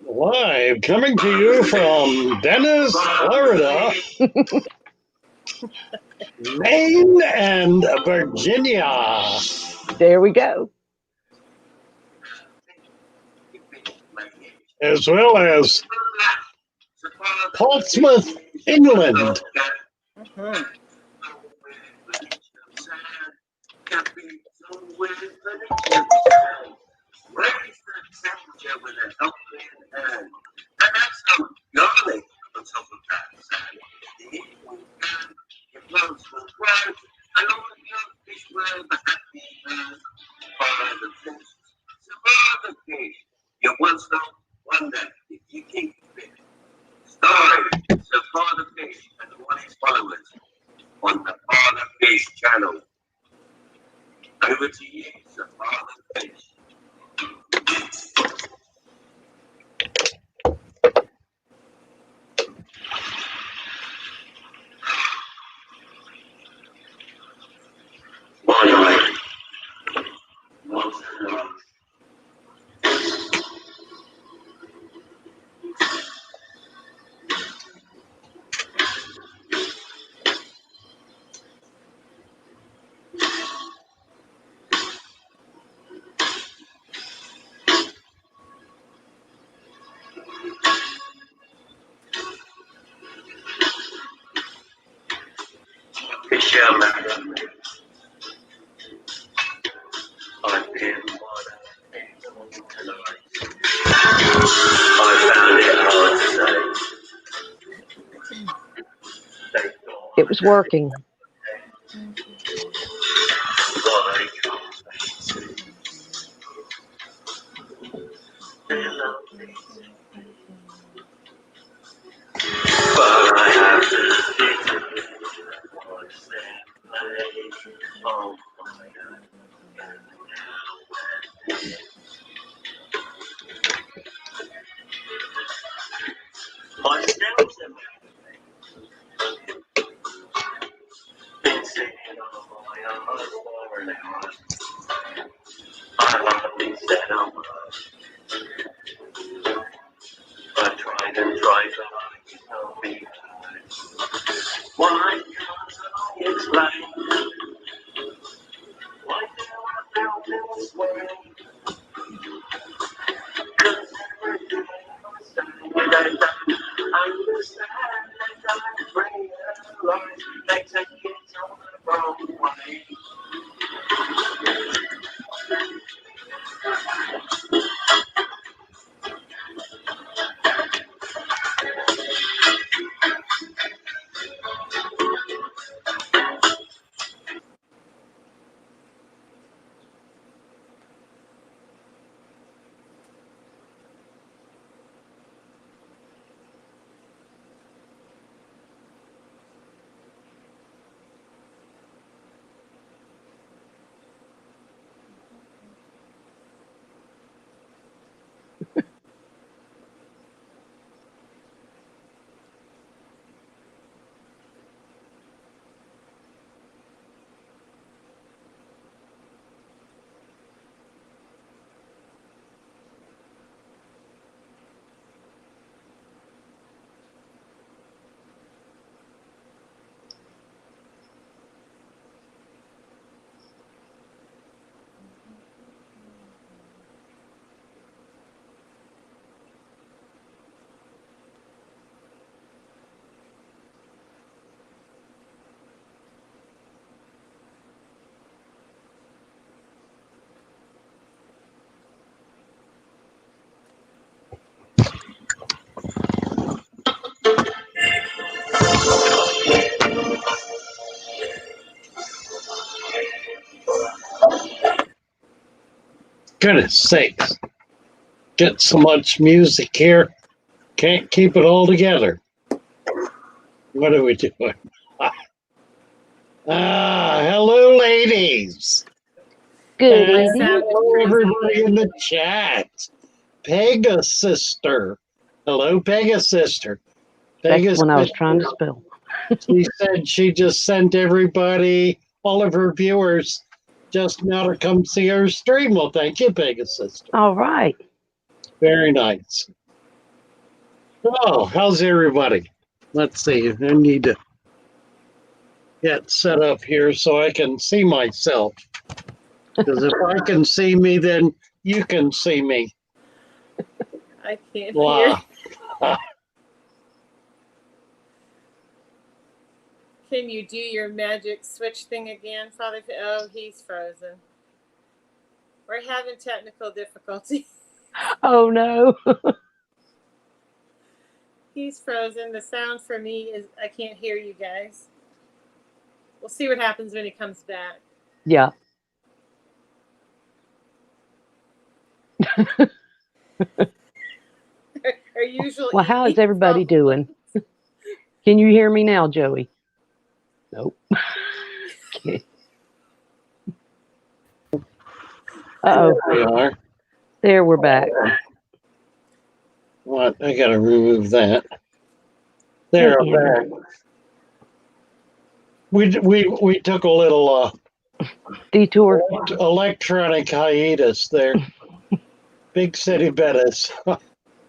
Live, coming to you from Dennis, Florida, Maine, and Virginia, There we go. as well as Portsmouth, England. On the Father Fish channel. Over to you, Sir Father Fish. Michelle, I've been tonight. I found it hard to say. It was working. But I have to stick oh my God. My steps have been sitting on my own for an hour. I haven't said how much. I tried and tried, but I can't be heard. Why can't I explain? Why do I feel this way? 'Cause every day I say that I don't understand and I realize they take it on the wrong way. Goodness sakes. Get so much music here. Can't keep it all together. What are we doing? Hello, ladies. Good And evening. hello, everybody in the chat. Pegasister. Hello, Pegasister. That's when I was trying to spell. She said she just sent everybody, all of her viewers, just now to come see her stream. Well, thank you, Pegasister. All right. Very nice. Oh, how's everybody? Let's see. I need to get set up here so I can see myself. Because if I can see me, then you can see me. I can't hear. Wow. Can you do your magic switch thing again, Father? Oh, he's frozen. We're having technical difficulty. Oh no. He's frozen. The sound for me is I can't hear you guys. We'll see what happens when he comes back. Yeah. Our usual. Well, how is evening everybody problem. doing? Can you hear me now, Joey? Nope. Okay. Uh-oh. There we are. There, we're back. What? I got to remove that. There, Hey, I'm back. We took a little Detour. electronic hiatus there. Big City Bettis.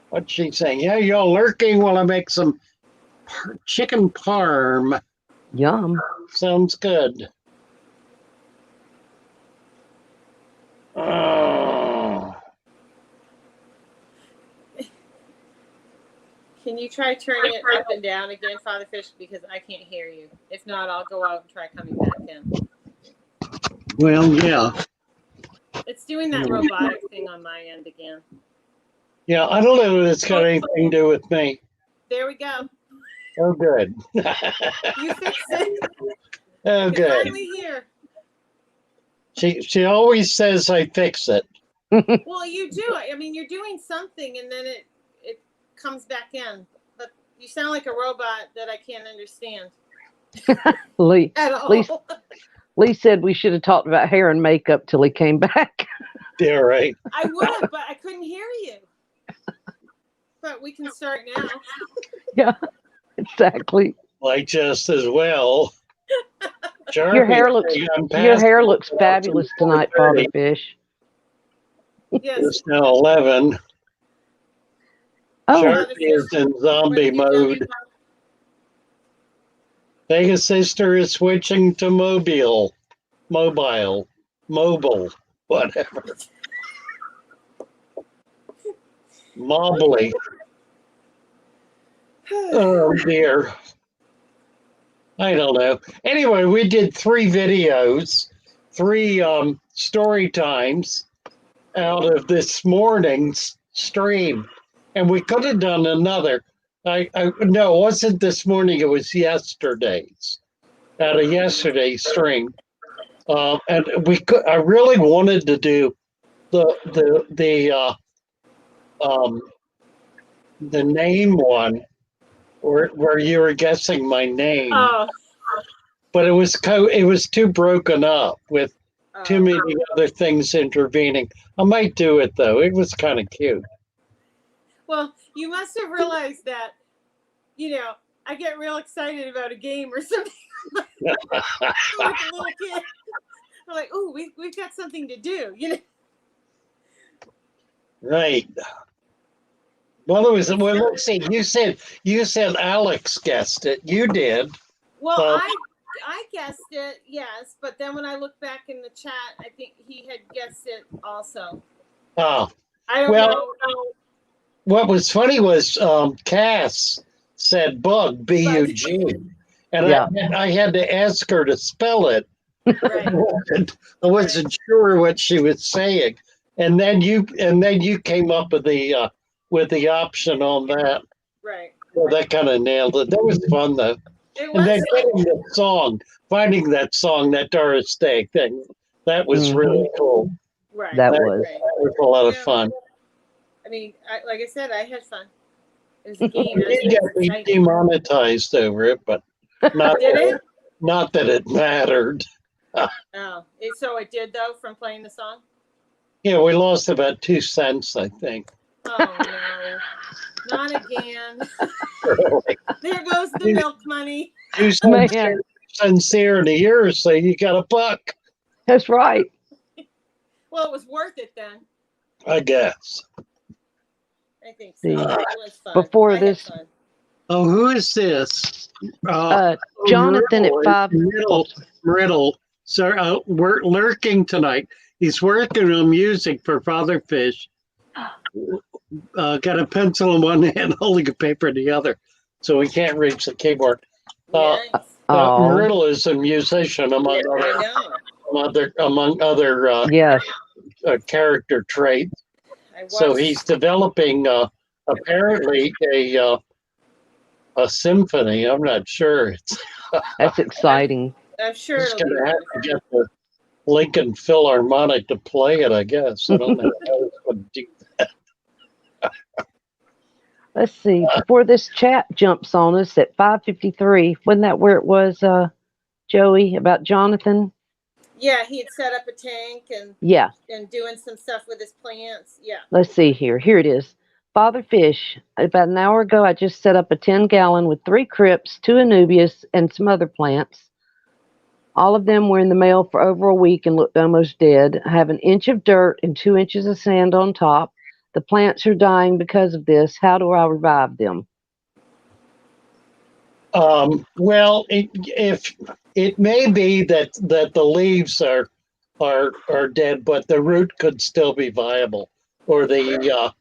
What's she saying? Yeah, y'all lurking while I make some chicken parm. Yum. Sounds good. Oh. Can you try turning it up and down again, Father Fish? Because I can't hear you. If not, I'll go out and try coming back in. Well, yeah. It's doing that robotic thing on my end again. Yeah, I don't know if it's got anything to do with me. There we go. Oh, good. You fixed it. Oh, I can good. finally hear. She always says I fix it. Well, you do. I mean, you're doing something, and then it comes back in. But you sound like a robot that I can't understand Lee, at all. Lee said we should have talked about hair and makeup till he came back. Yeah, right. I would have, but I couldn't hear you. But we can start now. Yeah, exactly. Like just as well. Your hair looks fabulous tonight, Father Fish. Yes. It's now 11. Oh, Sharpie is in zombie mode. Vegas sister is switching to mobile, whatever. Mobbly. Oh dear. I don't know. Anyway, we did 3 videos, 3 story times out of this morning's stream. And we could have done another. No, it wasn't this morning, it was yesterday's. Out of yesterday's stream. And I really wanted to do the name one where you were guessing my name. Oh. But it was too broken up with too many other things intervening. I might do it though. It was kind of cute. Well, you must have realized that, I get real excited about a game or something. Like a little kid. I'm like, oh, we've got something to do, Right. Well, let's see. You said Alex guessed it. You did. Well, I guessed it, yes, but then when I look back in the chat, I think he had guessed it also. Oh. I don't know. What was funny was Cass said bug, B-U-G. And yeah. I had to ask her to spell it. Right. I wasn't sure what she was saying. And then you came up with the option on that. Right. Well, that kind of nailed it. That was fun though. It was. And then finding that song, that Doris Day thing, that was really cool. Right. That was a lot of fun. I mean, like I said, I had fun. It was a game. We got demonetized over it, but not that it mattered. Oh, so it did though from playing the song? Yeah, we lost about 2 cents, I think. Oh no, not again. There goes the milk money. 2 cents sincere in a year or so, you got $1. That's right. Well, it was worth it then. I guess. I think so. See. It was fun. Before I had this- fun. Oh, who is this? Jonathan at 5. Riddle. So we're lurking tonight. He's working on music for Father Fish. Got a pencil in one hand, holding a paper in the other, so he can't reach the keyboard. Nice. Riddle is a musician among other Yes. character traits. I watched, So he's developing apparently a symphony. I'm not sure. That's exciting. I'm sure He's it'll be going to have to wonderful. get the Lincoln Philharmonic to play it, I guess. I don't know how it's going to do. Let's see. Before this chat jumps on us at 5:53, wasn't that where it was, Joey, about Jonathan? Yeah, he had set up a tank Yeah. and doing some stuff with his plants. Yeah. Let's see here. Here it is. Father Fish, about an hour ago, I just set up a 10-gallon with 3 crypts, 2 anubias, and some other plants. All of them were in the mail for over a week and looked almost dead. I have an inch of dirt and 2 inches of sand on top. The plants are dying because of this. How do I revive them? Well, if it may be that the leaves are dead, but the root could still be viable, or the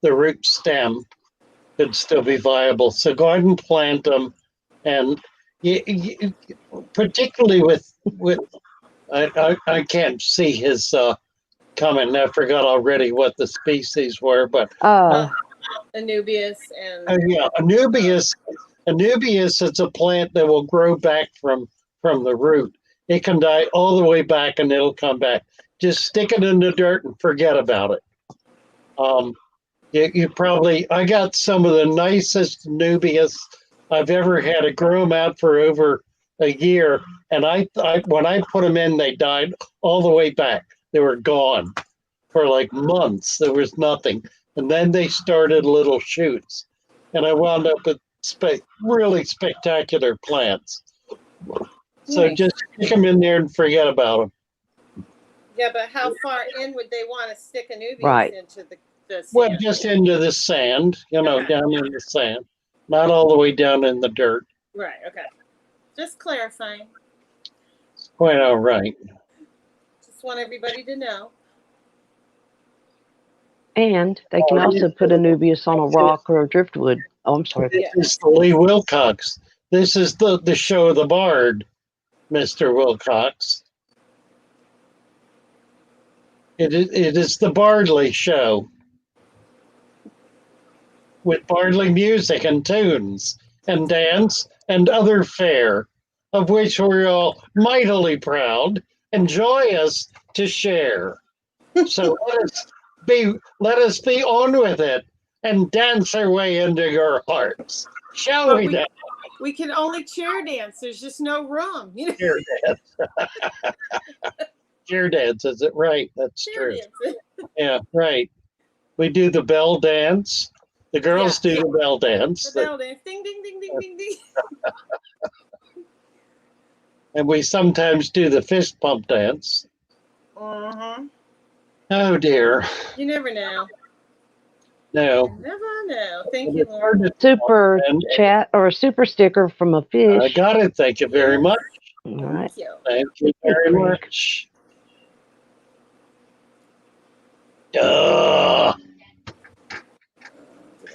root stem could still be viable. So go ahead and plant them, and particularly with I can't see his comment. I forgot already what the species were, but Anubias and yeah, Anubias is a plant that will grow back from the root. It can die all the way back and it'll come back. Just stick it in the dirt and forget about it. You probably, I got some of the nicest Anubias I've ever had. To grow them out for over a year, and I when I put them in, they died all the way back. They were gone for like months. There was nothing, and then they started little shoots, and I wound up with really spectacular plants. So Nice. just stick them in there and forget about them. yeah, but how far in would they want to stick anubias Right. into the sand? Well, just into the sand, Okay. down in the sand, not all the way down in the dirt. Right. Okay. Just clarifying. It's quite all right. Just want everybody to know. And they can also put anubias on a rock or a driftwood. Oh, I'm sorry. Yeah. This is the Lee Wilcox. This is the show of the Bard, Mr. Wilcox. It is the Bardley show with Bardley music and tunes and dance and other fare, of which we're all mightily proud and joyous to share. So let us be on with it and dance our way into your hearts. Shall But we now? we can only chair dance. There's just no room. You know, Cheer dance. Cheer dance, is it right? That's chair true. dance. Yeah, right. We do the bell dance. The girls do the bell dance. The bell dance. Ding, ding, ding, ding, ding, ding. And we sometimes do the fist pump dance. Uh-huh. Oh dear. You never know. No. You never know. Thank you, It's hard Lord. to Super and chat or a super sticker from a fish. I got it. Thank you very much. All right. Thank you. Thank you very much.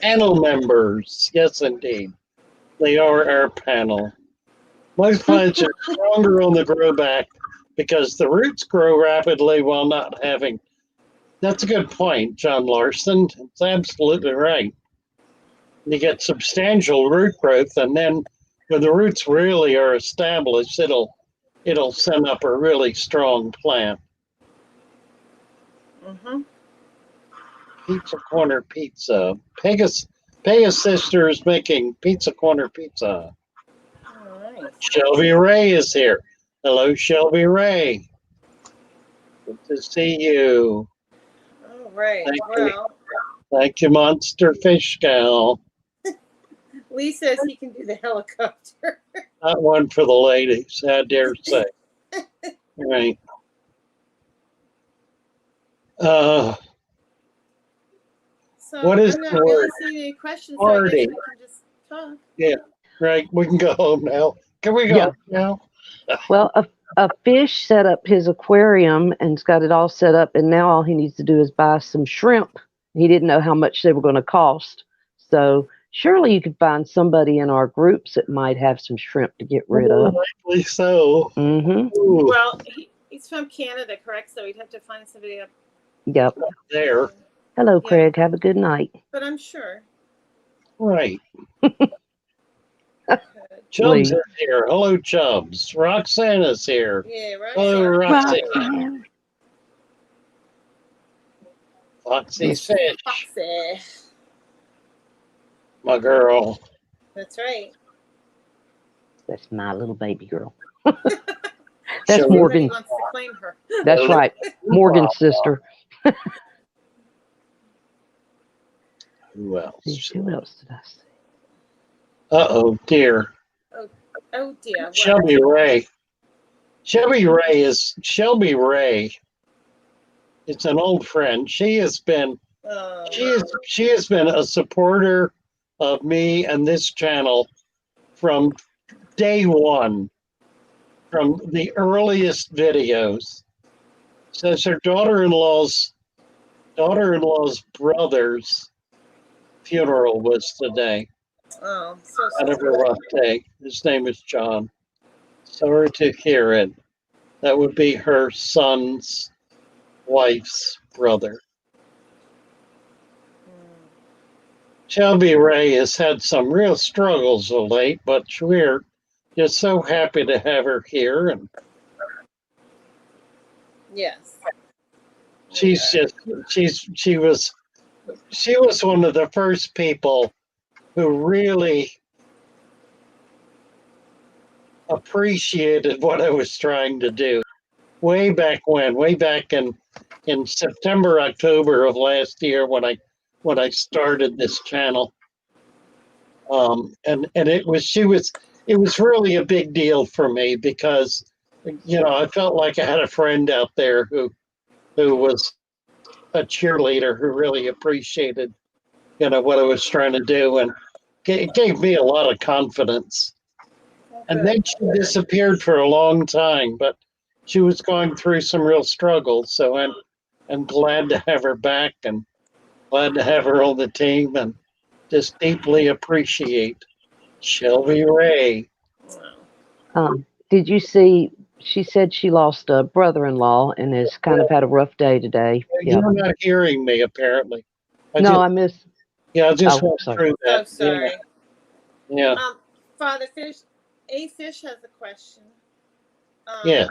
Panel members. Yes, indeed. They are our panel. Most plants are stronger on the grow back because the roots grow rapidly while not having. That's a good point, John Larson. It's absolutely right. You get substantial root growth, and then when the roots really are established, it'll send up a really strong plant. Mm-hmm. Pizza Corner Pizza. Pegasus Sisters making Pizza Corner Pizza. All right. Shelby Ray is here. Hello, Shelby Ray. Good to see you. All right. Thank you. Well, Thank you, Monster Fish Gal. Lee says he can do the helicopter. Not one for the ladies, I dare say. Right. So What is I'm the not really word? seeing any questions, so I guess Party. we can just talk. Yeah, right. We can go home now. Can we go Yeah. home now? Well, a fish set up his aquarium and's got it all set up, and now all he needs to do is buy some shrimp. He didn't know how much they were going to cost. So surely you could find somebody in our groups that might have some shrimp to get rid of. Likely so. Mm-hmm. Ooh, Well, he's from Canada, correct? So we'd have to find somebody up Yep. there. Hello, Yeah. Craig. Have a good night. But I'm sure. Right. Could. Chubbs Lee. is here. Hello, Chubbs. Roxanne is here. Yeah, right. Hello, Roxanne. Roxanne. Foxy's Fish, Foxy. my girl. That's right. That's my little baby girl. That's Shall we- Morgan. Everybody wants to claim her. That's right. Morgan's sister. Who else? Who else did I see? Uh-oh, dear. Oh dear. What? Shelby Ray. Shelby Ray. It's an old friend. She has been a supporter of me and this channel from day one, from the earliest videos. Says her daughter-in-law's brother's funeral was today. Oh, so Kind of a rough day. His name is John. Sorry to hear it. That would be her son's wife's brother. Shelby Ray has had some real struggles of late, but we're just so happy to have her here. And Yes. she was one of the first people who really appreciated what I was trying to do. Way back in September, October of last year when I started this channel. And it was really a big deal for me because, I felt like I had a friend out there who was a cheerleader who really appreciated, what I was trying to do, and it gave me a lot of confidence. And then she disappeared for a long time, but she was going through some real struggles. So I'm glad to have her back and glad to have her on the team and just deeply appreciate Shelby Ray. Did you see? She said she lost a brother-in-law and has kind of had a rough day today. Yep. You're not hearing me, apparently. I missed. I just Oh, went sorry. through that. Oh, sorry. Yeah. Father Fish, A Fish has a question. Yeah.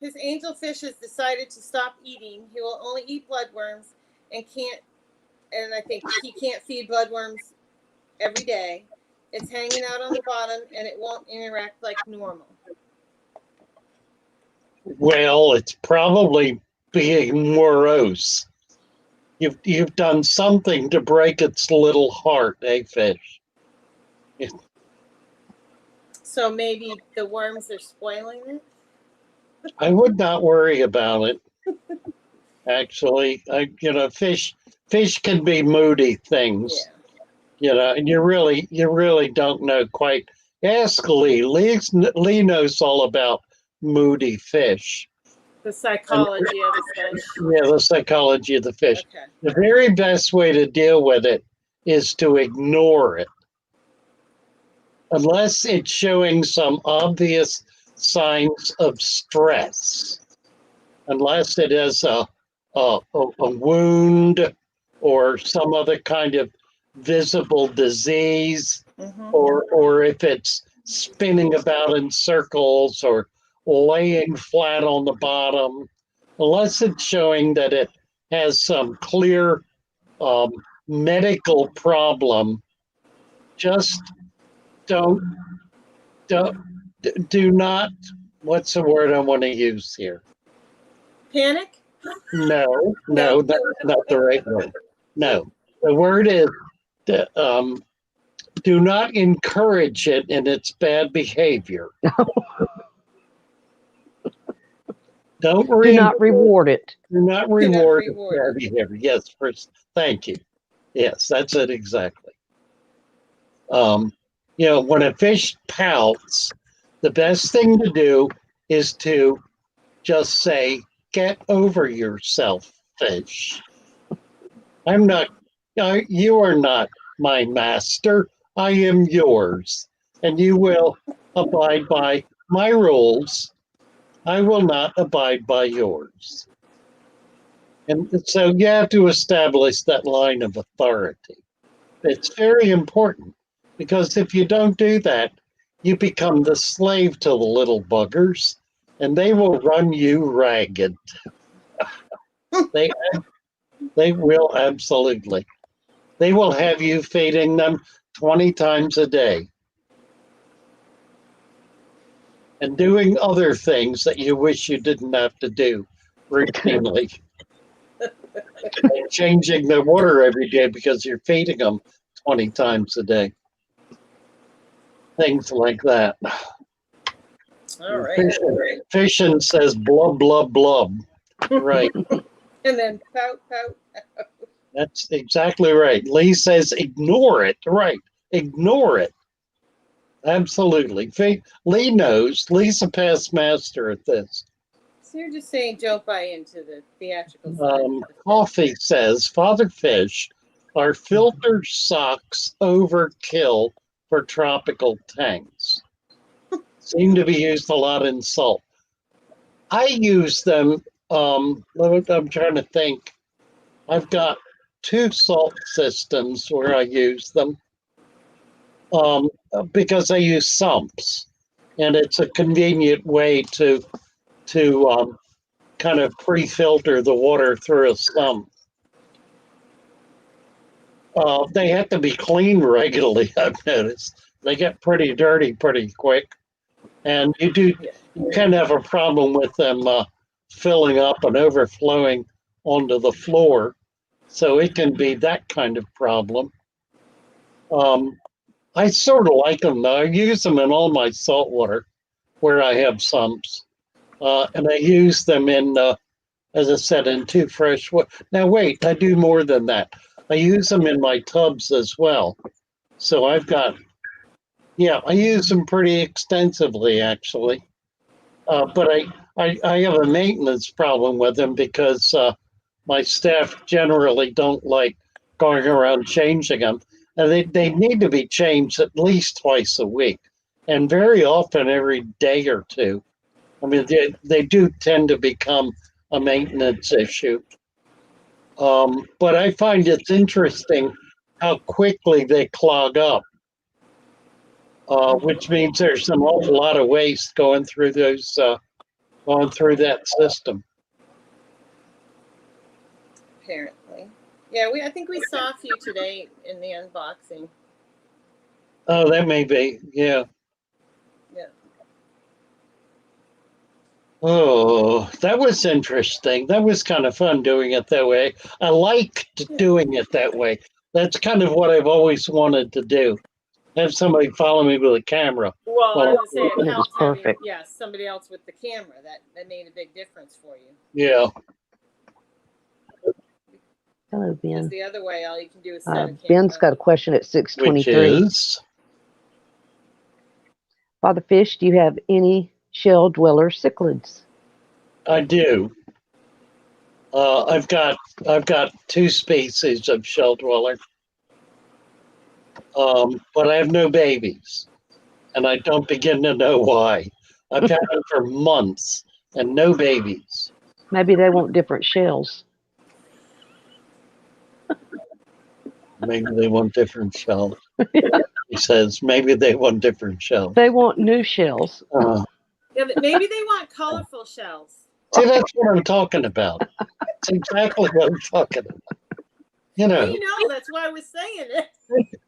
His angel fish has decided to stop eating. He will only eat bloodworms and I think he can't feed bloodworms every day. It's hanging out on the bottom and it won't interact like normal. Well, it's probably being morose. You've done something to break its little heart, fish? So maybe the worms are spoiling it? I would not worry about it. Actually, fish can be moody things. Yeah. And you really don't know quite. Ask Lee. Lee knows all about moody fish. The psychology of the fish. Yeah, the psychology of the fish. Okay. The very best way to deal with it is to ignore it. Unless it's showing some obvious signs of stress. Unless it is a wound or some other kind of visible disease, or if it's spinning about in circles or laying flat on the bottom, unless it's showing that it has some clear medical problem, just do not, what's the word I want to use here? Panic? No, that's not the right word. No, the word is do not encourage it in its bad behavior. Do not reward it. Do not reward its bad behavior. Yes, first, thank you. Yes, that's it exactly. When a fish pouts, the best thing to do is to just say, "Get over yourself, fish. I'm not, you are not my master. I am yours. And you will abide by my rules. I will not abide by yours." And so you have to establish that line of authority. It's very important because if you don't do that, you become the slave to the little buggers and they will run you ragged. They, they will absolutely. They will have you feeding them 20 times a day and doing other things that you wish you didn't have to do routinely. And changing the water every day because you're feeding them 20 times a day. Things like that. All right. Fishing says blub, blub, blub. Right. And then pout, pout. That's exactly right. Lee says ignore it. Right. Ignore it. Absolutely. Lee knows. Lee's a past master at this. So you're just saying don't buy into the theatrical side. Coffee says Father Fish are filter socks overkill for tropical tanks. Seem to be used a lot in salt. I use them. I'm trying to think. I've got 2 salt systems where I use them because I use sumps, and it's a convenient way to kind of pre-filter the water through a sump. They have to be cleaned regularly. I've noticed they get pretty dirty pretty quick, and you can have a problem with them filling up and overflowing onto the floor. So it can be that kind of problem. I sort of like them though. I use them in all my salt water where I have sumps, and I use them in, as I said, in 2 fresh water. Now wait, I do more than that. I use them in my tubs as well. So I've got, I use them pretty extensively actually. But I have a maintenance problem with them because my staff generally don't like going around changing them. And they need to be changed at least twice a week and very often every day or two. I mean, they do tend to become a maintenance issue. But I find it's interesting how quickly they clog up, which means there's an awful lot of waste going through going through that system. Apparently. Yeah, I think we saw a few today in the unboxing. Oh, that may be, yeah. Yeah. Oh, that was interesting. That was kind of fun doing it that way. I liked doing it that way. That's kind of what I've always wanted to do. Have somebody follow me with a camera. Well, I was saying, It was perfect. Somebody else with the camera. That made a big difference for you. Yeah. Hello, Because Ben. the other way, all you can do is set a camera. Ben's got a question at Which 6:23. is? Father Fish, do you have any shell dweller cichlids? I do. I've got 2 species of shell dweller, but I have no babies, and I don't begin to know why. I've had them for months and no babies. Maybe they want different shells. Maybe they want different shells. He says maybe they want different shells. They want new shells. Yeah, but maybe they want colorful shells. See, that's what I'm talking about. It's exactly what I'm talking about. Well, that's why I was saying it.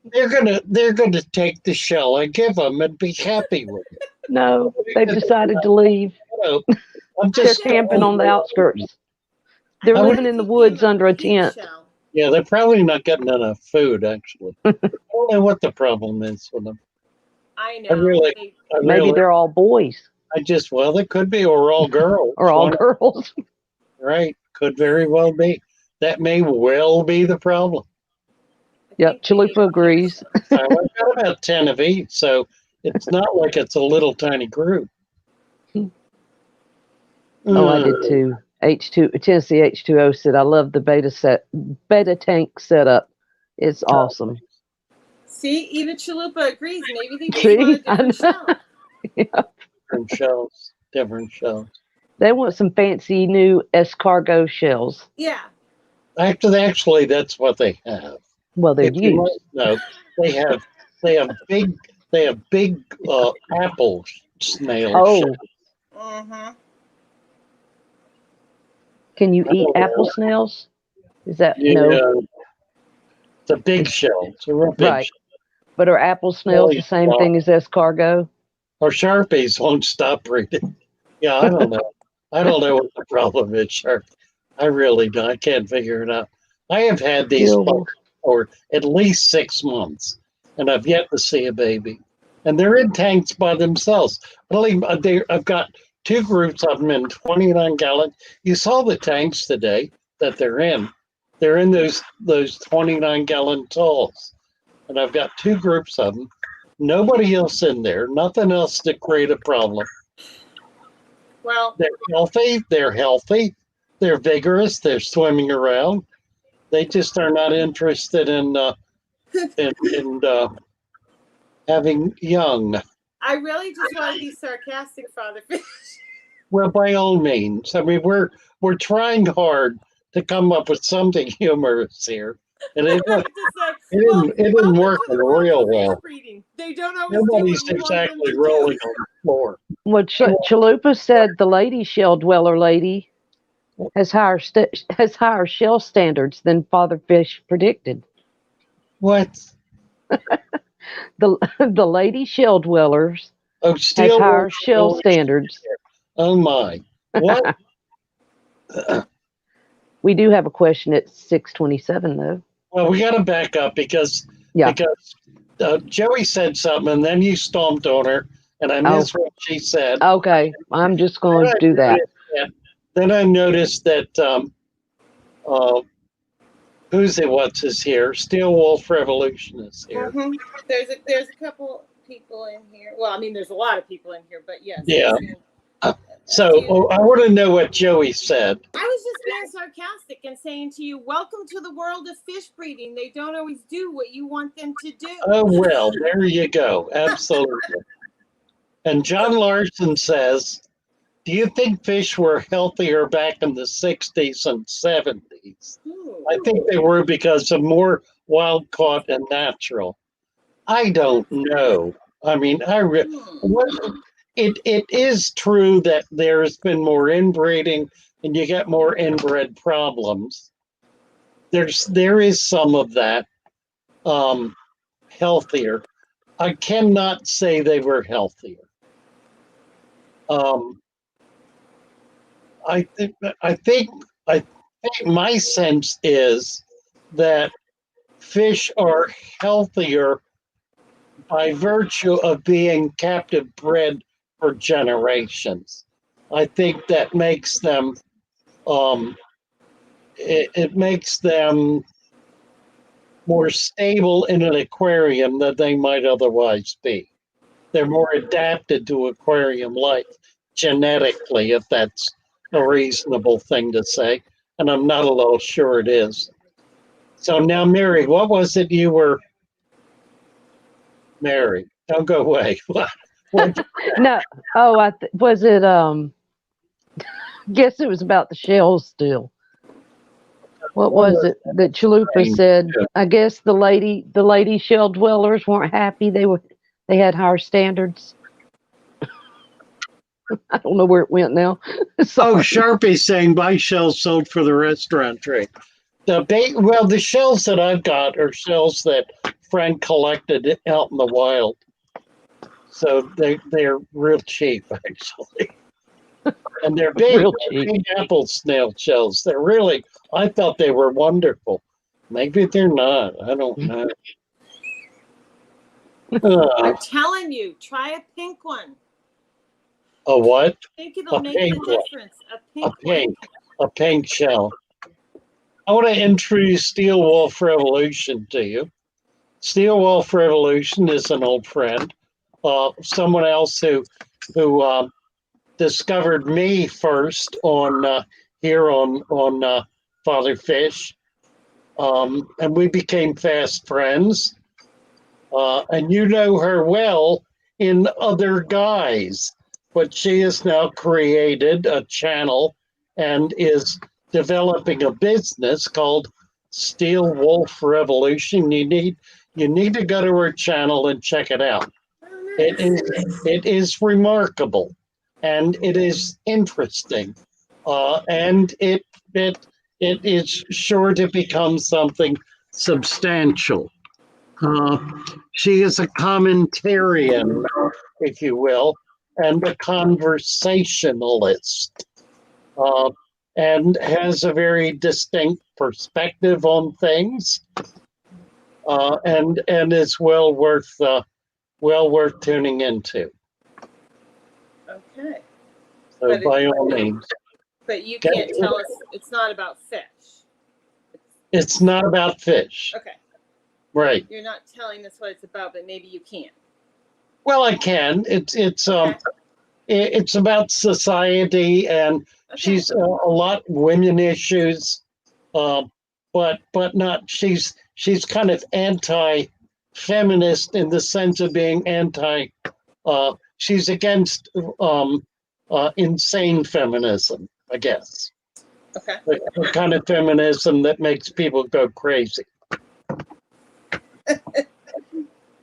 They're gonna take the shell I give them and be happy with it. No, they've decided to leave. I'm They're just camping on the outskirts. They're living in the woods under a tent. Yeah, they're probably not getting enough food. Actually, I don't know what the problem is with them. I know. Maybe they're all boys. They could be, or all girls. Or all girls. Right, could very well be. That may well be the problem. Yep, Chalupa agrees. I've got about 10 of each, so it's not like it's a little tiny group. Oh, I did too. Tennessee H2O said, I love the beta tank setup. It's awesome. See, even Chalupa agrees. Maybe they just See? want a I different know. shell. Different shells. They want some fancy new escargot shells. Yeah. Actually, that's what they have. Well, they're If you used. might know, they have big apple snail shells. Mm-hmm. Can you eat Oh, apple snails? Is that Yeah, no? it's a big shell. It's a real big Right. shell. But are apple snails Really the same small. thing as escargot? Or Sharpies won't stop breeding. Yeah, I don't know. I don't know what the problem is, Sharp. I really don't. I can't figure it out. I have had these Still, for at least 6 months, and I've yet to see a baby. And they're in tanks by themselves. I've got 2 groups of them in 29 gallon. You saw the tanks today that they're in. They're in those 29 gallon talls, and I've got 2 groups of them. Nobody else in there. Nothing else to create a problem. Well, They're healthy. They're vigorous. They're swimming around. They just are not interested in having young. I really just want to be sarcastic, Father Fish. Well, by all means. I mean, we're trying hard to come up with something humorous here, and it I have to say, it didn't welcome work to the world real of fish well. breeding. They don't always do Nobody's what we want them exactly to rolling do. on the floor. well, Chalupa said the lady shell dweller lady has higher shell standards than Father Fish predicted. What? The lady shell dwellers Oh, has steel higher shell wool. standards. Oh my! What? We do have a question at 6:27 though. Well, we got to back up because Yeah. Joey said something, and then you stomped on her, and I missed what she said. Okay. I'm just going to do that. Then I noticed that what's his here? Steel Wolf Revolution is here. Mm-hmm. There's a couple people in here. Well, I mean, there's a lot of people in here, but yes. Yeah. I So I want to know what Joey said. was just being sarcastic and saying to you, welcome to the world of fish breeding. They don't always do what you want them to do. Oh, well, there you go. Absolutely. And John Larson says, do you think fish were healthier back in the 60s and 70s? I think they were because of more wild caught and natural. I don't know. I mean, it is true that there's been more inbreeding and you get more inbred problems. There is some of that healthier. I cannot say they were healthier. I think my sense is that fish are healthier by virtue of being captive bred for generations. I think that makes them it makes them more stable in an aquarium than they might otherwise be. They're more adapted to aquarium life genetically, if that's a reasonable thing to say. And I'm not a little sure it is. So now, Mary, what was it you were? Mary, don't go away. What? No. Oh, was it guess it was about the shells still. What was it that Chalupa said? I guess the lady shell dwellers weren't happy. They had higher standards. I don't know where it went now. Oh, Sharpie saying my shells sold for the restaurant trade. The shells that I've got are shells that Frank collected out in the wild. So they're real cheap, actually. And they're big, big apple snail shells. They're really, I thought they were wonderful. Maybe they're not. I don't know. I'm telling you, try a pink one. A what? I think it'll make a difference. A pink shell. I want to introduce Steel Wolf Revolution to you. Steel Wolf Revolution is an old friend. Someone else who discovered me first on here on Father Fish, and we became fast friends. And you know her well in other guise, but she has now created a channel and is developing a business called Steel Wolf Revolution. You need to go to her channel and check it out. Oh, It is remarkable, and it is interesting, and it is sure to become something substantial. She is a commentarian, if you will, and a conversationalist, uh, and has a very distinct perspective on things, and is well worth tuning into. Okay. So But by all means, But you can't tell us. It's not about fish. it's not about fish, Okay. right? You're not telling us what it's about, but maybe you can. Well, I can. Okay. It's about society, and Okay. she's a lot women issues, but not. She's kind of anti-feminist in the sense of being anti. She's against insane feminism, I guess. Okay. The kind of feminism that makes people go crazy.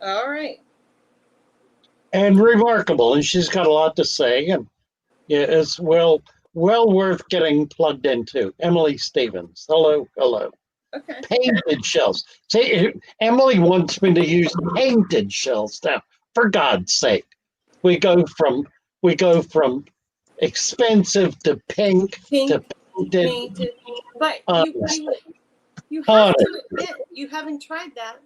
All right. And remarkable, and she's got a lot to say, and yeah, it's well worth getting plugged into. Emily Stevens, hello. Okay. Painted shells. See, Emily wants me to use painted shells now. For God's sake, we go from expensive to pink to Painted. But you have honest. to admit you haven't tried that.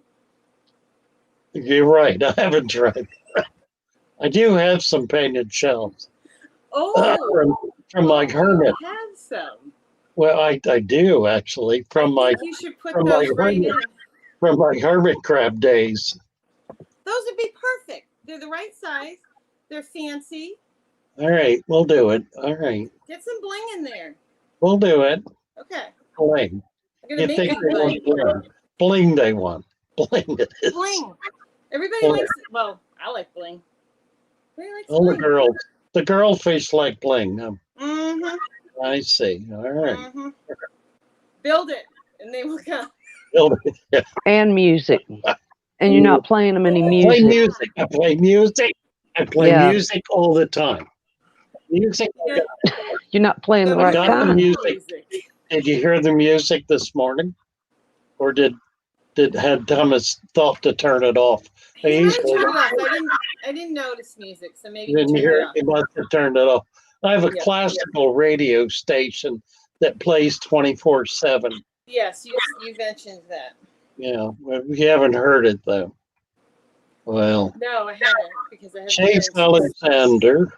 You're right. I haven't tried. I do have some painted shells. Oh. From my hermit. You have some. Well, I do actually I think you should put from those my right in. from my hermit crab days. Those would be perfect. They're the right size. They're fancy. All right, we'll do it. All right, Get some bling in there. we'll do it. Okay. Bling. I'm gonna make you they bling. want bling? Bling they want. Bling it is. Bling. Everybody Bling. likes. Well, I like bling. Everybody likes All bling. the girl fish like bling. Mm-hmm. I see. All right. Mm-hmm. Build it, and they will come. Yeah. And music. And you're not playing them any Play music. music. I play music. I play Yeah. music all the time. Music. You're not playing the right got the kind. music. Did you hear the music this morning, or had Thomas thought to turn it off? He might have turned it off. I didn't notice music, so maybe he Didn't turned hear it it. off. He must have turned it off. I have a Yeah. classical radio station that plays 24/7. Yes, you mentioned that. Yeah, we haven't heard it though. Well, No, I haven't because I haven't. Chase been- Alexander,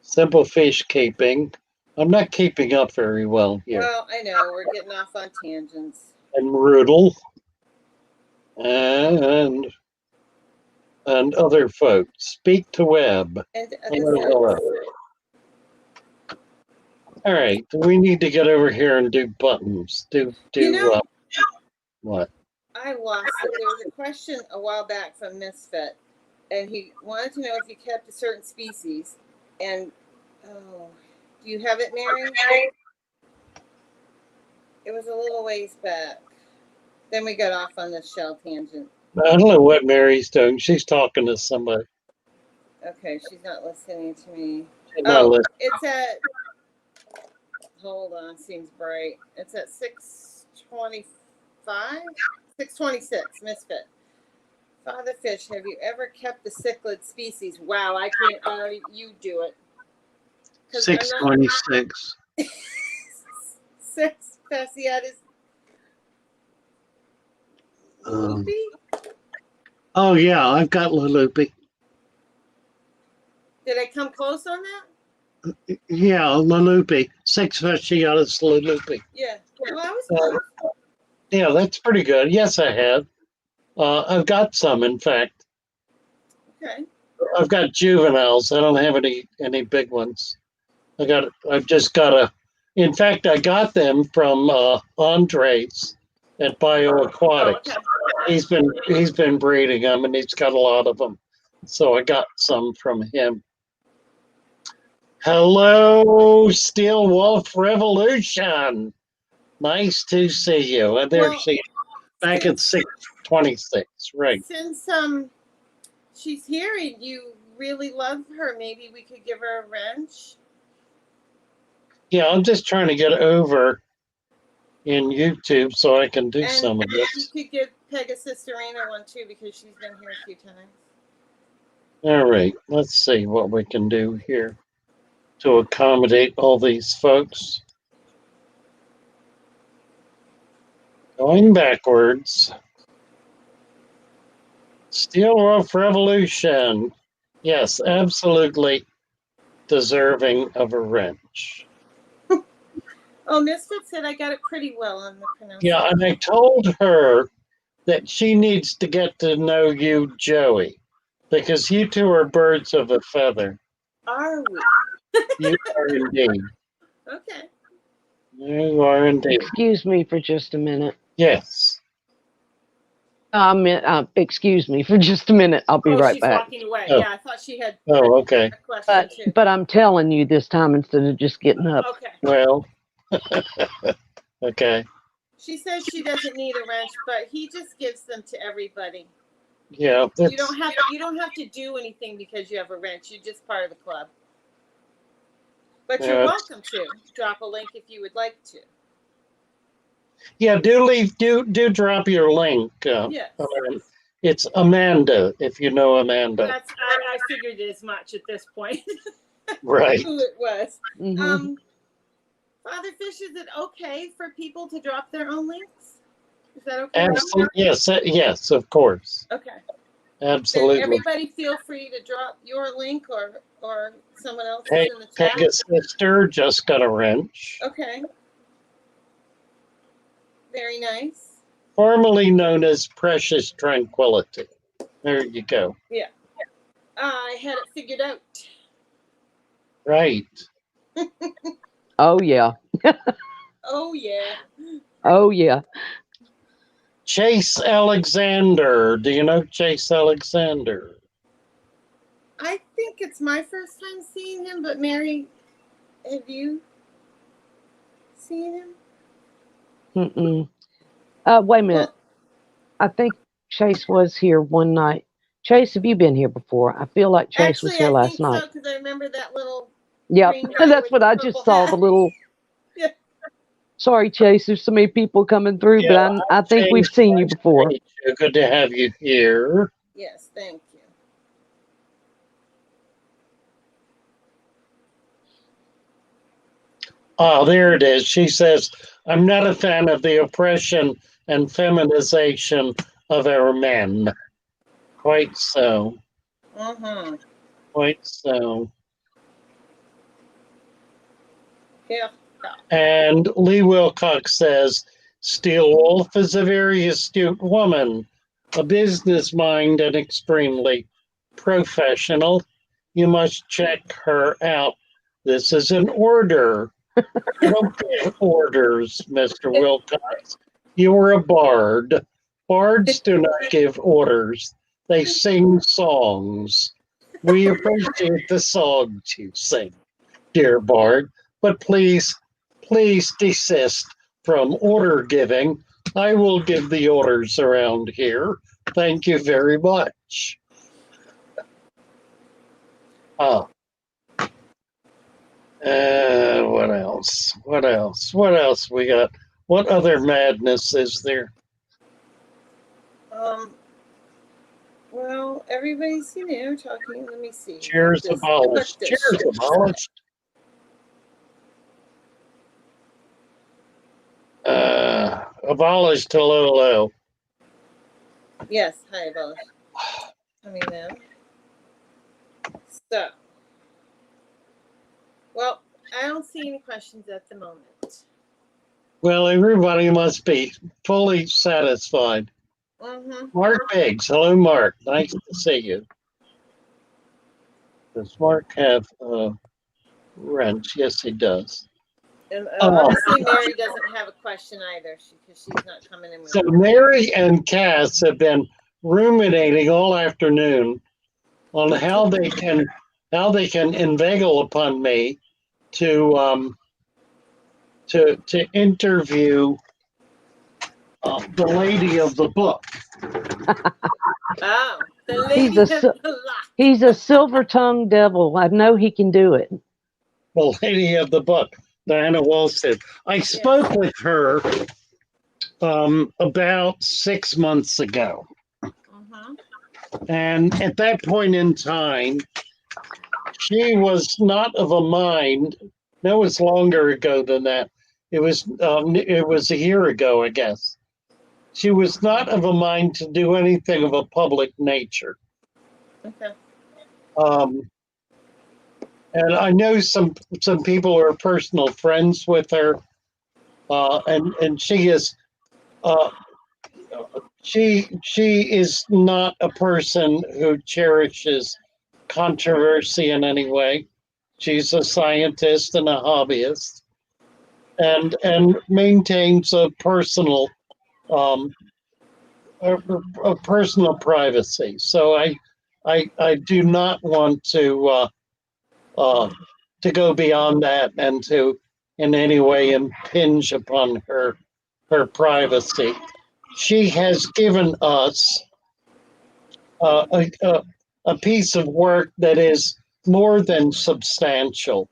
simple fish keeping. I'm not keeping up very well here. Well, I know we're getting off on tangents. And Rudel, and other folks. Speak to Web. And Hello. All right, we need to get over here and do buttons. What? I lost it. There was a question a while back from Misfit, and he wanted to know if you kept a certain species. And do you have it, Mary? It was a little ways back. Then we got off on the shell tangent. I don't know what Mary's doing. She's talking to somebody. Okay, she's not listening to me. She's not listening. It's at. Hold on, seems bright. It's at 6:25, 6:26. Misfit. Father Fish, have you ever kept the cichlid species? Wow, I can't. You do it. 6:26. 6 fasciatus. Oh yeah, I've got Lalupi. Did I come close on that? Yeah, Lalupi. 6 fasciatus Lalupi. Yeah. Well, I was close. Yeah, that's pretty good. Yes, I have. I've got some, in fact. Okay. I've got juveniles. I don't have any big ones. I've just got a. In fact, I got them from Andres at Bioaquatics. okay. He's been breeding them, and he's got a lot of them. So I got some from him. Hello, Steel Wolf Revolution. Nice to see you. And there Well, she is, back at 6:26. Right. Since she's here and you really love her, maybe we could give her a wrench. Yeah, I'm just trying to get over in YouTube so I can do And some of you this. could give Pegasus Serena one too because she's been here a few times. All right, let's see what we can do here to accommodate all these folks. Going backwards. Steel Wolf Revolution. Yes, absolutely deserving of a wrench. Oh, Misfit said I got it pretty well on the pronunciation. Yeah, and I told her that she needs to get to know you, Joey, because you two are birds of a feather. Are we? You are indeed. Okay. You are indeed. Excuse me for just a minute. Yes. Excuse me for just a minute. I'll be right she's back. walking away. Oh. Yeah, I thought she had Oh, okay. a question too. But I'm telling you this time instead of just getting up. Okay. Well, okay. She says she doesn't need a wrench, but he just gives them to everybody. Yeah. You don't have to do anything because you have a wrench. You're just part of the club. But you're welcome to drop a link if you would like to. Yeah, do drop your link. Yes. It's Amanda, if you know Amanda. I figured as much at this point. Right. Who it was. Mm-hmm. Father Fish, is it okay for people to drop their own links? Is that okay? Absolutely. Yes, yes, of course. Okay. Absolutely. Then everybody feel free to drop your link or someone else's in the chat. Pegasus just got a wrench. Okay. Very nice. Formerly known as Precious Tranquility. There you go. Yeah. I had it figured out. Right. Oh, yeah. Oh, yeah. Oh, yeah. Chase Alexander. Do you know Chase Alexander? I think it's my first time seeing him, but Mary, have you seen him? Mm-mm. Wait a minute. Well, I think Chase was here one night. Chase, have you been here before? I feel like Chase was here last night. So, because I remember that little. Yep, that's what I just saw. Hat. The little. Yeah. Sorry, Chase. There's so many people coming through, but I think we've seen you before. Good to have you here. Yes, thank you. Oh, there it is. She says, I'm not a fan of the oppression and feminization of our men. Quite so. Mm-hmm. Quite so. Yeah. And Lee Wilcox says, Steel Wolf is a very astute woman, a business mind and extremely professional. You must check her out. This is an order. I don't give orders, Mr. Wilcox. You are a bard. Bards do not give orders. They sing songs. We appreciate the songs you sing, dear bard, but please desist from order giving. I will give the orders around here. Thank you very much. What else? What else? What else we got? What other madness is there? Well, everybody's, talking. Let me see. Cheers abolished. Cheers abolished. Abolished to low. Yes, hi, abolished. Now. So, well, I don't see any questions at the moment. Well, everybody must be fully satisfied. Mm-hmm. Mark Biggs. Hello, Mark. Nice to see you. Does Mark have wrench? Yes, he does. And Oh, obviously, Mary doesn't have a question either because she's not coming in with so Mary and Cass have been ruminating all afternoon on how they can inveigle upon me to to interview the lady of the book. Oh, the He's lady a of sil- the lot. he's a silver-tongued devil. I know he can do it. The lady of the book, Diana Walston. I spoke with her about 6 months ago. Mm-hmm. And at that point in time, she was not of a mind. That was longer ago than that. It was a year ago, I guess. She was not of a mind to do anything of a public nature. Okay. Um, and I know some people who are personal friends with her, and she is uh, she is not a person who cherishes controversy in any way. She's a scientist and a hobbyist, and maintains um, a personal privacy. So I do not want uh, to go beyond that and to in any way impinge upon her privacy. She has given us a piece of work that is more than substantial.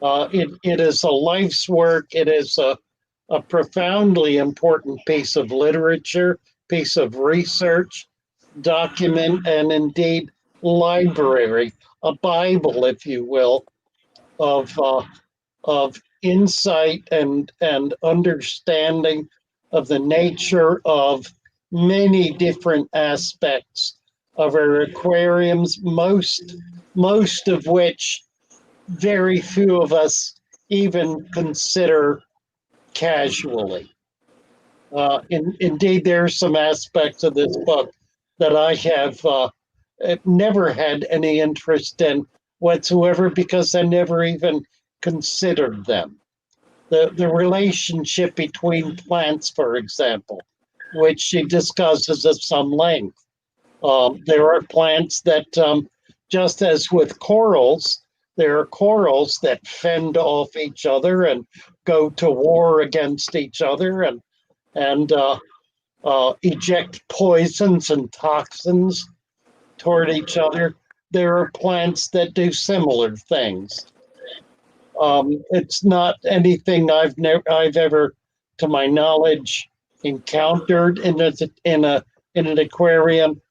It is a life's work. It is a profoundly important piece of literature, piece of research, document, and indeed library, a Bible, if you will, of insight and understanding of the nature of many different aspects of our aquariums, most of which very few of us even consider casually. Indeed, there are some aspects of this book that I have never had any interest in whatsoever because I never even considered them. The relationship between plants, for example, which she discusses at some length. There are plants that, just as with corals, there are corals that fend off each other and go to war against each other and eject poisons and toxins toward each other. There are plants that do similar things. It's not anything I've ever, to my knowledge, encountered in an aquarium.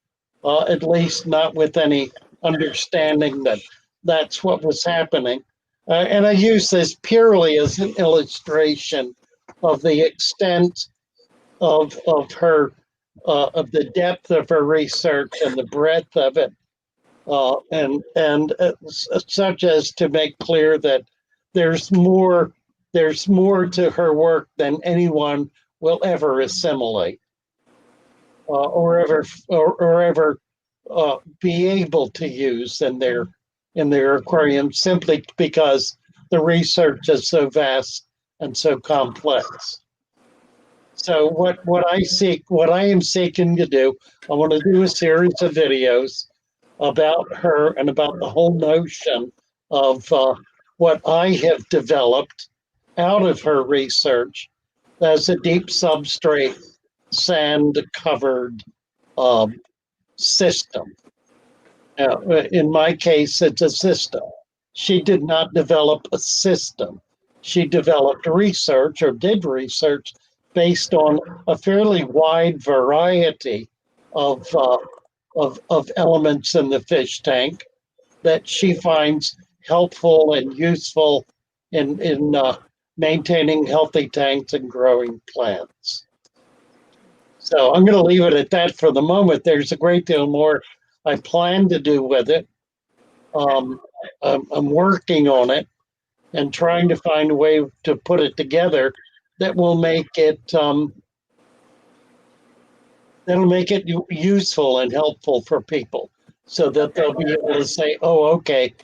At least not with any understanding that that's what was happening. And I use this purely as an illustration of the extent of her of the depth of her research and the breadth of it, and such as to make clear that there's more there's more to her work than anyone will ever assimilate or ever be able to use in their aquarium simply because the research is so vast and so complex. So what I am seeking to do, I want to do a series of videos about her and about the whole notion of what I have developed out of her research as a deep substrate, sand covered um, system. In my case, it's a system. She did not develop a system. She developed research or did research based on a fairly wide variety of, of elements in the fish tank that she finds helpful and useful in maintaining healthy tanks and growing plants. So I'm going to leave it at that for the moment. There's a great deal more I plan to do with it. I'm working on it and trying to find a way to put it together that will make it that'll make it useful and helpful for people, so that they'll be able to say, "Oh, okay,"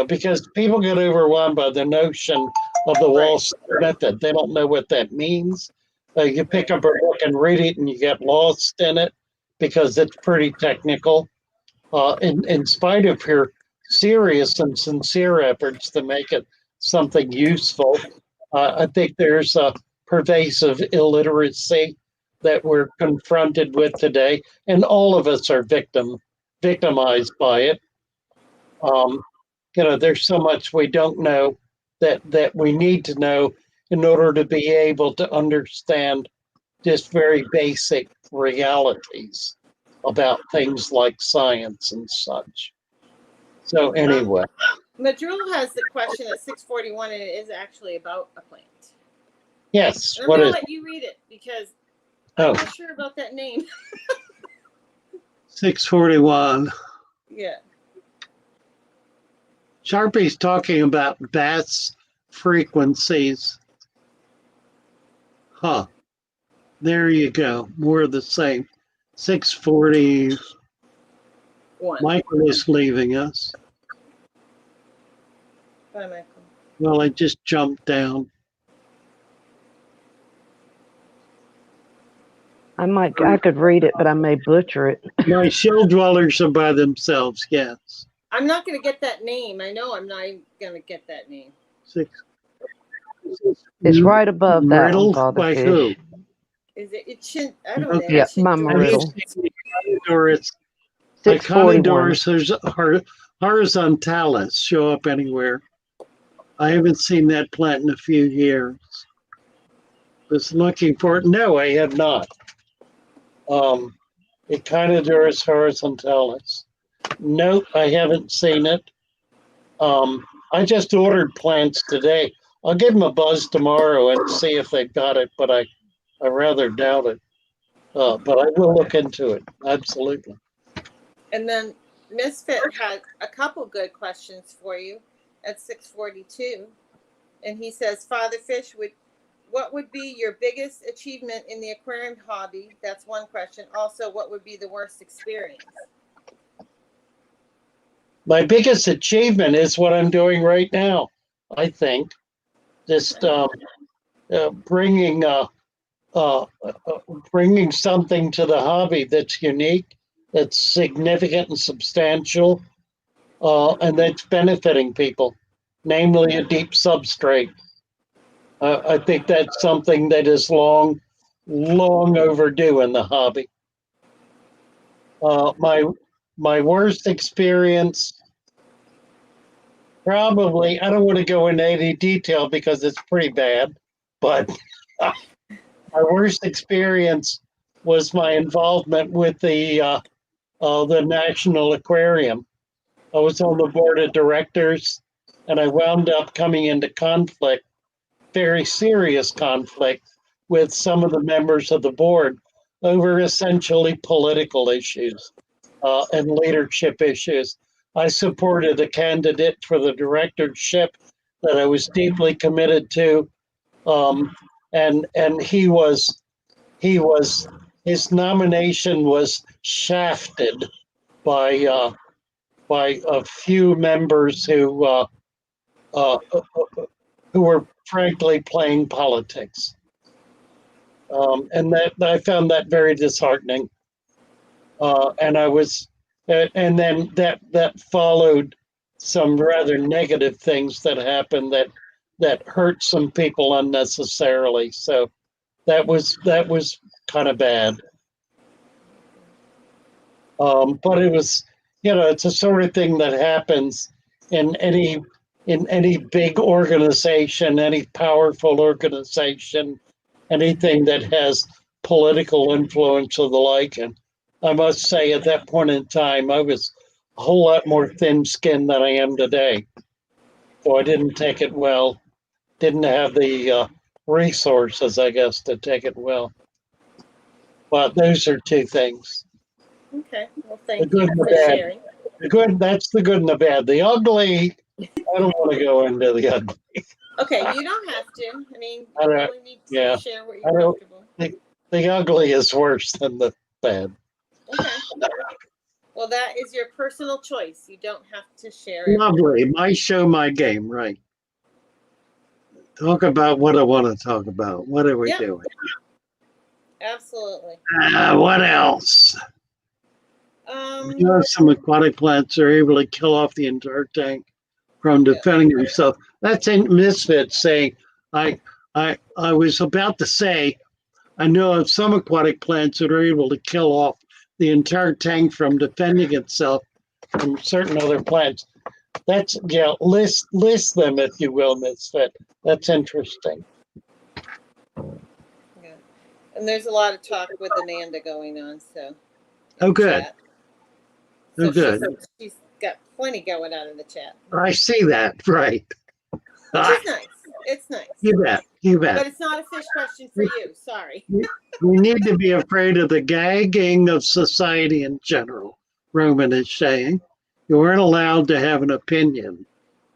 because people get overwhelmed by the notion of the wall method. They don't know what that means. You pick up a book and read it, and you get lost in it because it's pretty technical. In spite of your serious and sincere efforts to make it something useful, I think there's a pervasive illiteracy that we're confronted with today, and all of us are victimized by it. There's so much we don't know that we need to know in order to be able to understand just very basic realities about things like science and such. So anyway. Madrul has the question at 641, and it is actually about a plant. Yes. And I'm going to let you read it because I'm not sure about that name. 641. Yeah. Sharpie's talking about bass frequencies. Huh. There you go. More of the same. 640. Michael is leaving us. Bye, Michael. Well, I just jumped down. I could read it, but I may butcher it. My shell dwellers are by themselves, yes. I'm not going to get that name. I know I'm not going to get that name. 6. It's right above that Riddled one, Father by Fish. who? Is it? It shouldn't. I don't know. Yeah, Mama Riddle. The Condors horizontalis show up anywhere. I haven't seen that plant in a few years. Was looking for it. No, I have not. Echinodorus horizontalis. Nope, I haven't seen it. I just ordered plants today. I'll give them a buzz tomorrow and see if they've got it, but I rather doubt it. But I will look into it. Absolutely. And then Misfit had a couple good questions for you at 642. And he says, Father Fish, what would be your biggest achievement in the aquarium hobby? That's one question. Also, what would be the worst experience? My biggest achievement is what I'm doing right now, I think. Just bringing something to the hobby that's unique, that's significant and substantial, and that's benefiting people, namely a deep substrate. I think that's something that is long overdue in the hobby. My worst experience, probably, I don't want to go into any detail because it's pretty bad, but my worst experience was my involvement with the National Aquarium. I was on the board of directors, and I wound up coming into conflict, very serious conflict, with some of the members of the board over essentially political issues and leadership issues. I supported a candidate for the directorship that I was deeply committed to, and his nomination was shafted by a few members who were frankly playing politics, and that I found that very disheartening. And then that followed some rather negative things that happened that hurt some people unnecessarily. So that was kind of bad. But it was, it's the sort of thing that happens in any big organization, any powerful organization, anything that has political influence or the like. And I must say, at that point in time, I was a whole lot more thin-skinned than I am today. So I didn't take it well. Didn't have the resources, I guess, to take it well. But those are two things. Okay. Well, thank you for sharing. The good, that's the good and the bad. The ugly, I don't want to go into the ugly. Okay, you don't have to. I mean, I you don't- really need to yeah. share what I you're don't- comfortable. The ugly is worse than the bad. Okay. Well, that is your personal choice. You don't have to share it. Lovely. My show, my game, right. Talk about what I want to talk about. What are we Yep. doing? Absolutely. What else? You know, some aquatic plants are able to kill off the entire tank from defending himself. That's in Misfit saying, I was about to say, I know of some aquatic plants that are able to kill off the entire tank from defending itself from certain other plants. That's, yeah, list them, if you will, Misfit. That's interesting. Yeah. And there's a lot of talk with Amanda going on, so. Oh, good. Chat. Oh, So good. she's got plenty going on in the chat. I see that, right. Which is nice. It's nice. You bet. You bet. But it's not a fish question for you. Sorry. We need to be afraid of the gagging of society in general, Roman is saying. You aren't allowed to have an opinion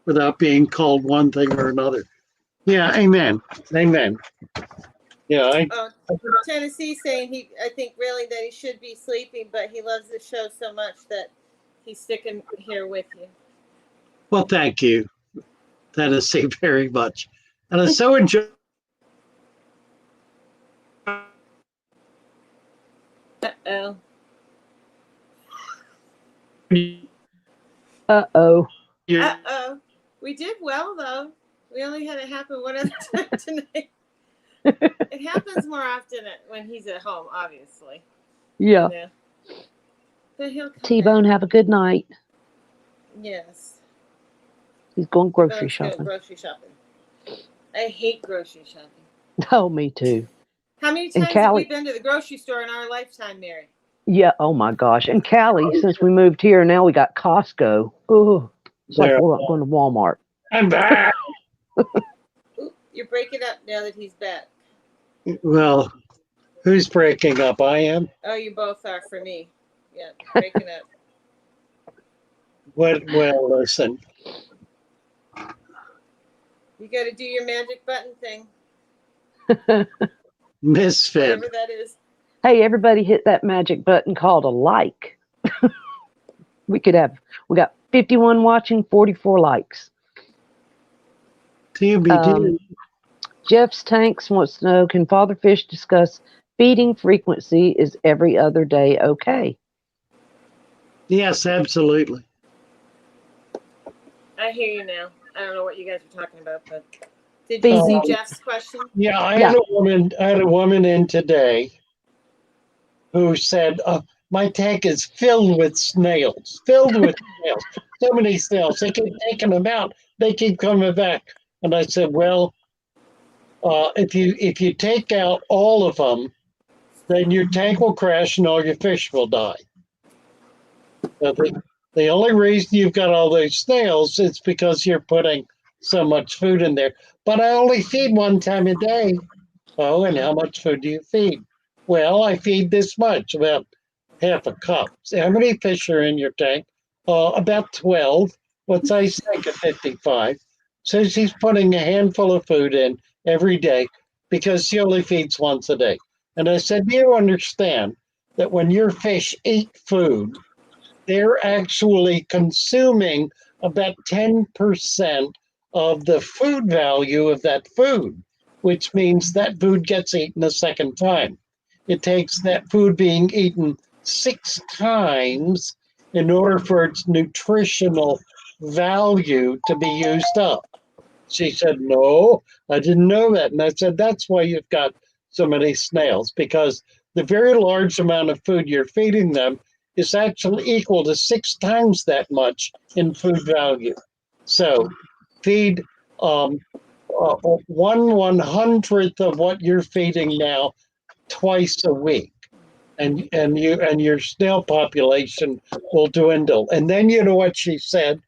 without being called one thing or another. Yeah, amen. Amen. Yeah, Tennessee saying I think really that he should be sleeping, but he loves the show so much that he's sticking here with you. well, thank you, Tennessee, very much. And I so enjoy. Uh-oh. Uh-oh. Uh-oh. We did well, though. We only had it happen one other time tonight. It happens more often when he's at home, obviously. Yeah. You know? But he'll come T-Bone, back. have a good night. Yes. He's going grocery Bone's going shopping. grocery shopping. I hate grocery shopping. Oh, me too. How many And times have we Callie- been to the grocery store in our lifetime, Mary? Yeah, oh my gosh. And Callie, since we moved here, now we got Costco. Oh, it's like Yeah. we're going to Walmart. I'm back. Ooh, you're breaking up now that he's back. Well, who's breaking up? I am. Oh, you both are for me. Yeah, breaking up. Well, listen. You got to do your magic button thing, Misfit. whatever that is. Hey, everybody hit that magic button called a like. we got 51 watching, 44 likes. TBD. Jeff's Tanks wants to know, can Father Fish discuss feeding frequency? Is every other day okay? Yes, absolutely. I hear you now. I don't know what you guys are talking about, but did you see Jeff's question? Yeah, I had a woman in today who said, my tank is filled with snails, so many snails. They keep taking them out. They keep coming back. And I said, well, if you take out all of them, then your tank will crash and all your fish will die. So the only reason you've got all those snails is because you're putting so much food in there. But I only feed one time a day. Oh, and how much food do you feed? Well, I feed this much, about half a cup. So how many fish are in your tank? About 12. What's I think of 55? So she's putting a handful of food in every day because she only feeds once a day. And I said, do you understand that when your fish eat food, they're actually consuming about 10% of the food value of that food, which means that food gets eaten a second time. It takes that food being eaten 6 times in order for its nutritional value to be used up. She said, no, I didn't know that. And I said, that's why you've got so many snails, because the very large amount of food you're feeding them is actually equal to 6 times that much in food value. So feed 1/100th of what you're feeding now twice a week, and your snail population will dwindle. And then you know what she said?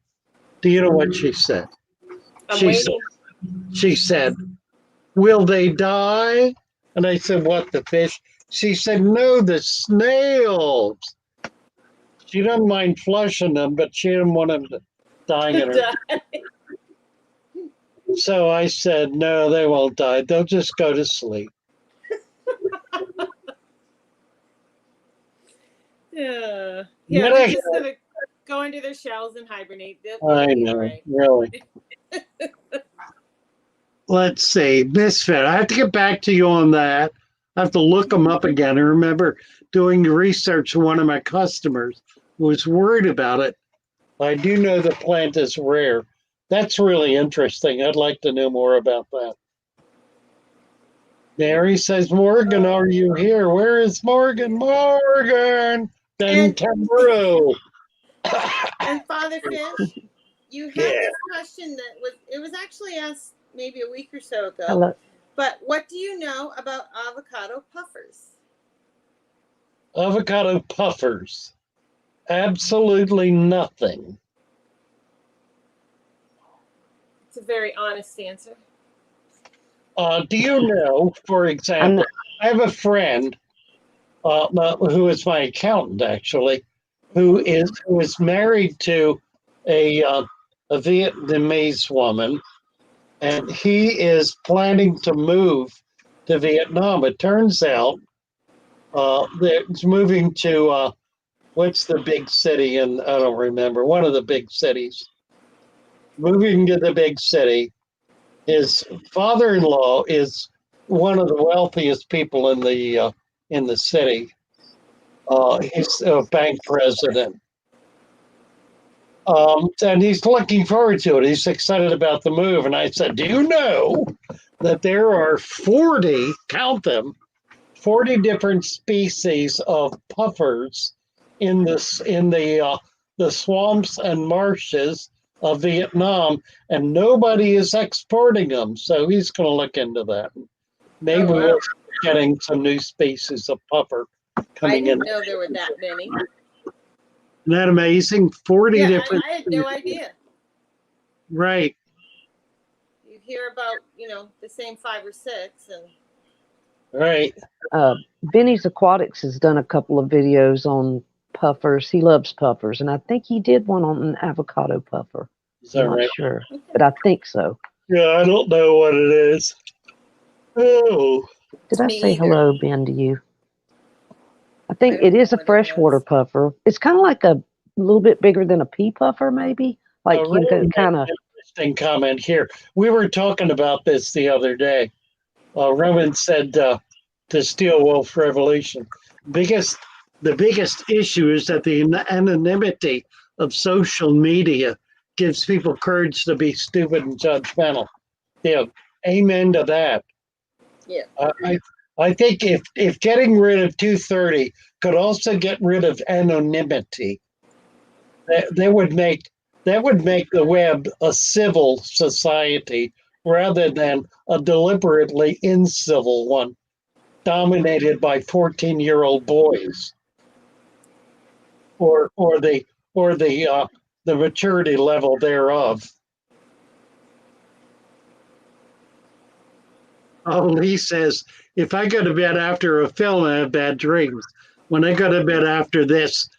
Do you know what she said? I'm waiting. She said, will they die? And I said, what, the fish? She said, no, the snails. She doesn't mind flushing them, but she didn't want them dying in her. So I said, no, they won't die. They'll just go to sleep. Yeah, But they're just gonna go into their shells and hibernate. They'll I be all know, right. really. Let's see, Misfit. I have to get back to you on that. I have to look them up again. I remember doing the research. One of my customers was worried about it. I do know the plant is rare. That's really interesting. I'd like to know more about that. Mary says, Morgan, are you here? Where is Morgan? Morgan! Then Tamaro. And Father Fish, you had this question that was actually asked maybe a week or so ago. Hello. But what do you know about avocado puffers? Avocado puffers. Absolutely nothing. It's a very honest answer. Do you know, for example, I have a friend who is my accountant, actually, who is married to a Vietnamese woman, and he is planning to move to Vietnam. It turns out that he's moving to what's the big city? And I don't remember, one of the big cities. Moving to the big city. His father-in-law is one of the wealthiest people in the city. He's a bank president. And he's looking forward to it. He's excited about the move. And I said, do you know that there are 40, count them, 40 different species of puffers in the swamps and marshes of Vietnam, and nobody is exporting them. So he's going to look into that. Maybe we're getting some new species of puffer coming in. I didn't know there were that many. Isn't that amazing? 40 different. I had no idea. Right. You hear about, the same 5 or 6 and Right. Benny's Aquatics has done a couple of videos on puffers. He loves puffers, and I think he did one on an avocado puffer. Is that I'm not right? sure, but I think so. Yeah, I don't know what it is. Oh. Did I Me say either. hello, Ben, to you? I think I don't it is know a what it freshwater is. puffer. It's kind of like a little bit bigger than a pea puffer, maybe. Like you Really kind of. interesting comment here. We were talking about this the other day. Roman said to Steel Wolf Revolution, the biggest issue is that the anonymity of social media gives people courage to be stupid and judgmental. Yeah, amen to that. Yeah. I think if getting rid of 230 could also get rid of anonymity, that would make the web a civil society rather than a deliberately incivil one dominated by 14-year-old boys or the maturity level thereof. Oh, Lee says, if I go to bed after a film, I have bad dreams. When I go to bed after this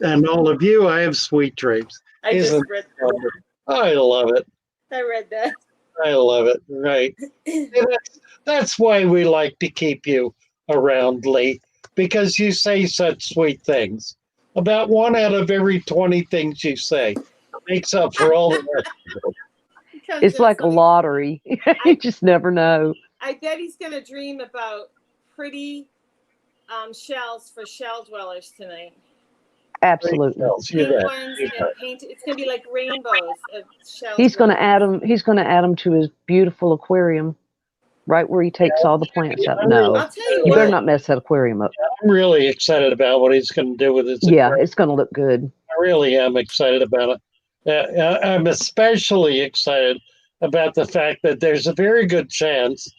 and all of you, I have sweet dreams. I just read that. I love it. I read that. I love it. Right. That's why we like to keep you around, Lee, because you say such sweet things. About 1 out of every 20 things you say makes up for all the rest of it. It's like a lottery. You just never know. I bet he's going to dream about pretty shells for shell dwellers tonight. Absolutely. Yeah. It's going to be like rainbows of shells. He's going to add them. He's going to add them to his beautiful aquarium, right where he takes all the plants out. No, I'll tell you you better what. not mess that aquarium up. I'm really excited about what he's going to do with his aquarium. It's going to look good. I really am excited about it. I'm especially excited about the fact that there's a very good chance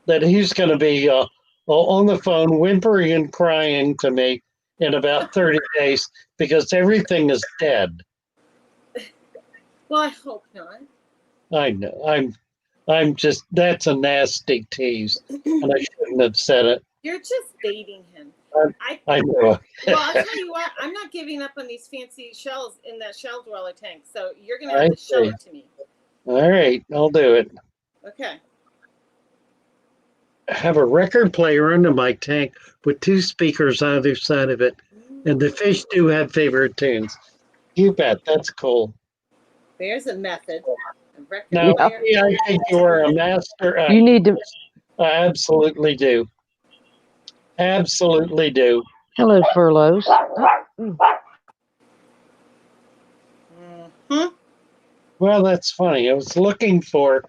that he's going to be on the phone whimpering and crying to me in about 30 days because everything is dead. Well, I hope not. I know. I'm just, that's a nasty tease, and I shouldn't have said it. You're just baiting him. I know. Well, I'll tell you what, I'm not giving up on these fancy shells in that shell dweller tank, so you're going to have to show it to me. All right, I'll do it. Okay. I have a record player under my tank with 2 speakers on either side of it, and the fish do have favorite tunes. You bet. That's cool. There's a method. A record Now, player. I think you are a master. You need to. I absolutely do. Absolutely do. Hello, Furloughs. Hmm. Well, that's funny. I was looking for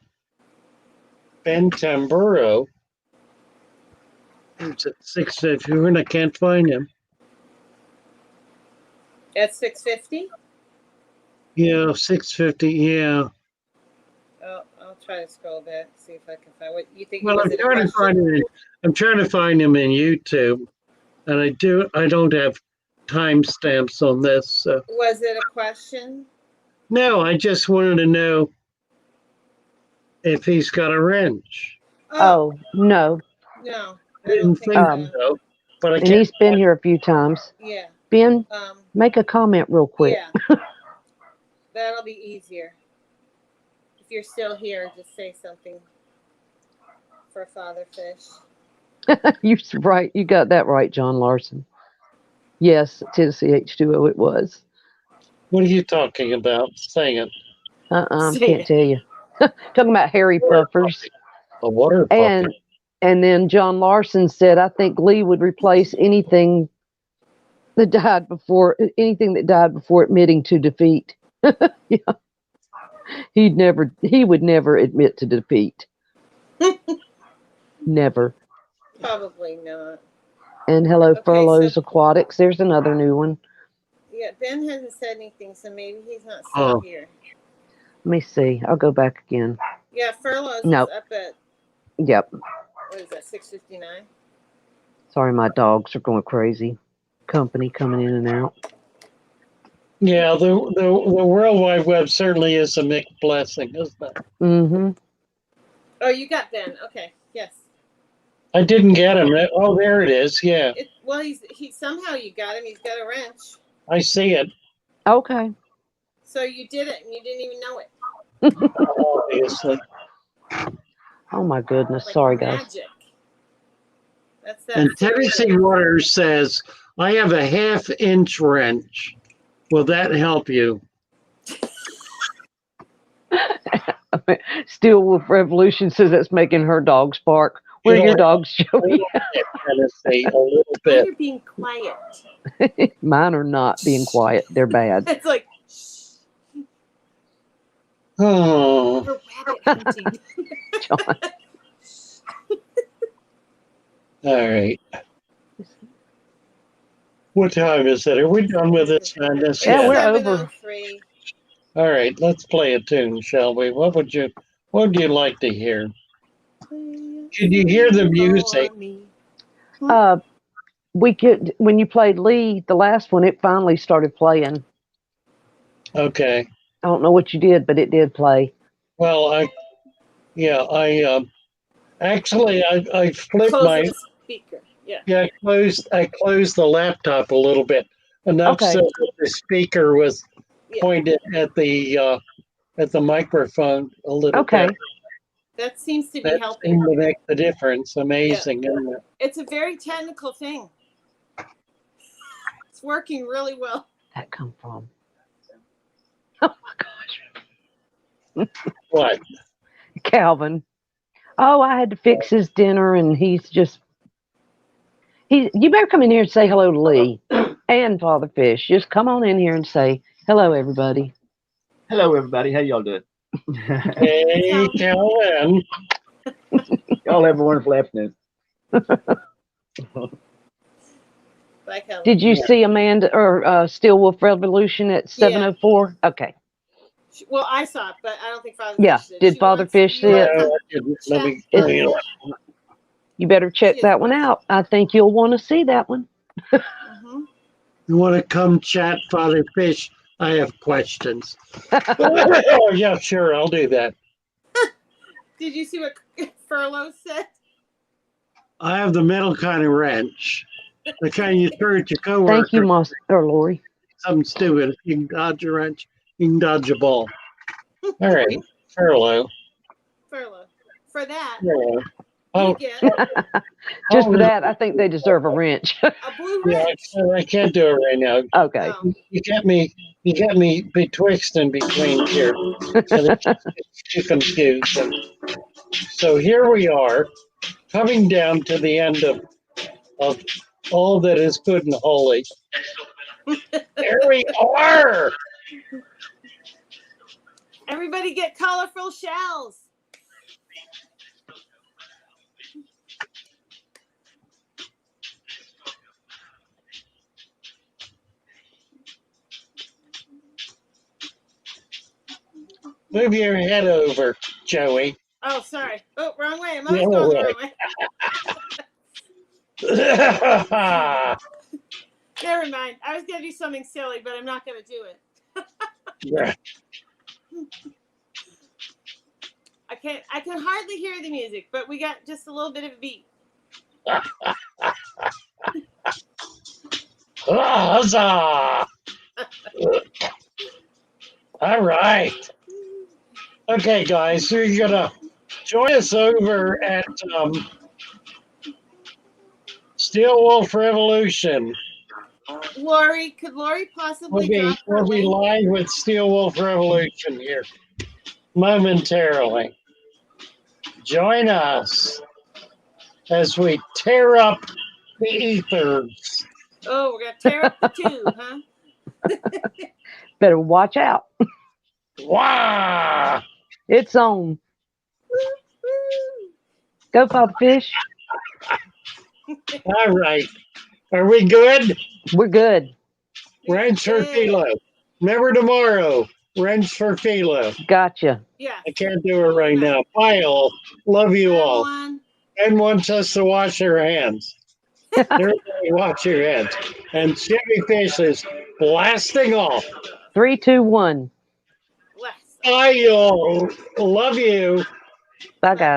Ben Tamburo. He's at 6:50, and I can't find him. At 6:50. Yeah, 6:50. Yeah. Oh, I'll try to scroll back, see if I can find what you think. Well, Was I'm it a trying to find question? him. I'm trying to find him in YouTube, and I don't have timestamps on this. So. Was it a question? No, I just wanted to know if he's got a wrench. Oh, no. No, I Didn't don't think think Um, so, but I And can't. he's been here a few times. Yeah. Ben, make a comment real quick. Yeah. That'll be easier. If you're still here, just say something for Father Fish. You're right. You got that right, John Larson. Yes, Tennessee H2O it was. What are you talking about? Saying it. Can't Say it. tell you. Talking about Harry Puffers. A water puppy. And then John Larson said, I think Lee would replace anything that died before admitting to defeat. Yeah. He would never admit to defeat. Never. Probably not. And hello, Okay, Furloughs so- Aquatics. There's another new one. Yeah, Ben hasn't said anything, so maybe he's not still here. Let me see. I'll go back again. Yeah, Furloughs Nope. is up at, Yep. what is that, 6:59? Sorry, my dogs are going crazy. Company coming in and out. Yeah, the World Wide Web certainly is a mixed blessing, isn't it? Mm-hmm. Oh, you got Ben. Okay, yes. I didn't get him. Oh, there it is. Yeah, Well, he somehow you got him. He's got a wrench. I see it. Okay. So you did it, and you didn't even know it. Obviously. Oh my goodness. Like Sorry, guys. magic. That's that. And Tennessee Waters says, I have a 1/2-inch wrench. Will that help you? Steel Wolf Revolution says that's making her dogs bark. Where are your dogs, Joey? Tennessee, a little Now bit. you're being quiet. Mine are not being quiet. They're bad. It's like, shh, Oh, we're rabbit hunting. John. all right. What time is it? Are we done with this madness? Yeah, we're over. 7:03. All right, let's play a tune, shall we? What would you like to hear? Can you hear the music? We could, when you played Lee, the last one, it finally started playing. Okay. I don't know what you did, but it did play. Well, I actually I flipped Closing the speaker. Yeah. I closed the laptop a little bit enough Okay. so that the speaker was pointed at the microphone a little Okay. bit. That seems to be That helping. seemed to make the difference. Amazing, isn't it? It's a very technical thing. It's working really well. That come from? Oh my gosh. What? Calvin. Oh, I had to fix his dinner, and he's just. You better come in here and say hello to Lee and Father Fish. Just come on in here and say hello, everybody. Hello, everybody. How y'all doing? Hey, Calvin. Y'all have a wonderful afternoon. Bye, Kelly. Did you see Amanda or Steel Wolf Revolution at 7:04? Okay. Well, I saw it, but I don't think Father Yeah. Fish did. Did She Father wants- Fish you see want it? No, to I didn't. Let me. check- You know, You better check that one out. I think you'll want to see that one. Mhm. you want to come chat, Father Fish? I have questions. Oh, yeah, sure. I'll do that. Did you see what Furlough said? I have the metal kind of wrench. The kind you throw at your coworker. Thank you, Lori. Something stupid. If you can dodge a wrench, you can dodge a ball. All right, Furlough. Furlough. for that, Yeah. you Oh, get Just Oh, for that, I think they deserve a wrench. a blue yeah, wrench. I can't do it right now. Okay. Oh, You got me betwixt and between here. And it's too confusing. So here we are, coming down to the end of all that is good and holy. There we are. everybody get colorful shells. Move your head over, Joey. Oh, sorry. Oh, wrong way. I'm always Yeah, going the right. wrong way. Never mind. I was gonna do something silly, but I'm not gonna do it. Yeah. I can hardly hear the music, but we got just a little bit of a beat. Huzzah! All right. Okay, guys, so you're gonna join us over at Steel Wolf Revolution. Lori, could Lori possibly drop her We'll be link? live with Steel Wolf Revolution here momentarily. Join us as we tear up the ethers. Oh, we're gonna tear up the tube, huh? Better watch out. Wow! It's on. Go, Father Fish. All right. Are we good? We're good. Wrench for Philo. Remember tomorrow, wrench for Philo. Gotcha. Yeah. I can't do it right now. Bye, all. Love you all. Everyone. Ben wants us to wash our hands. Everybody wash your hands. And Chevy Fish is blasting off. 3, 2, 1. Bless. Bye, y'all. Love you. Bye, guys.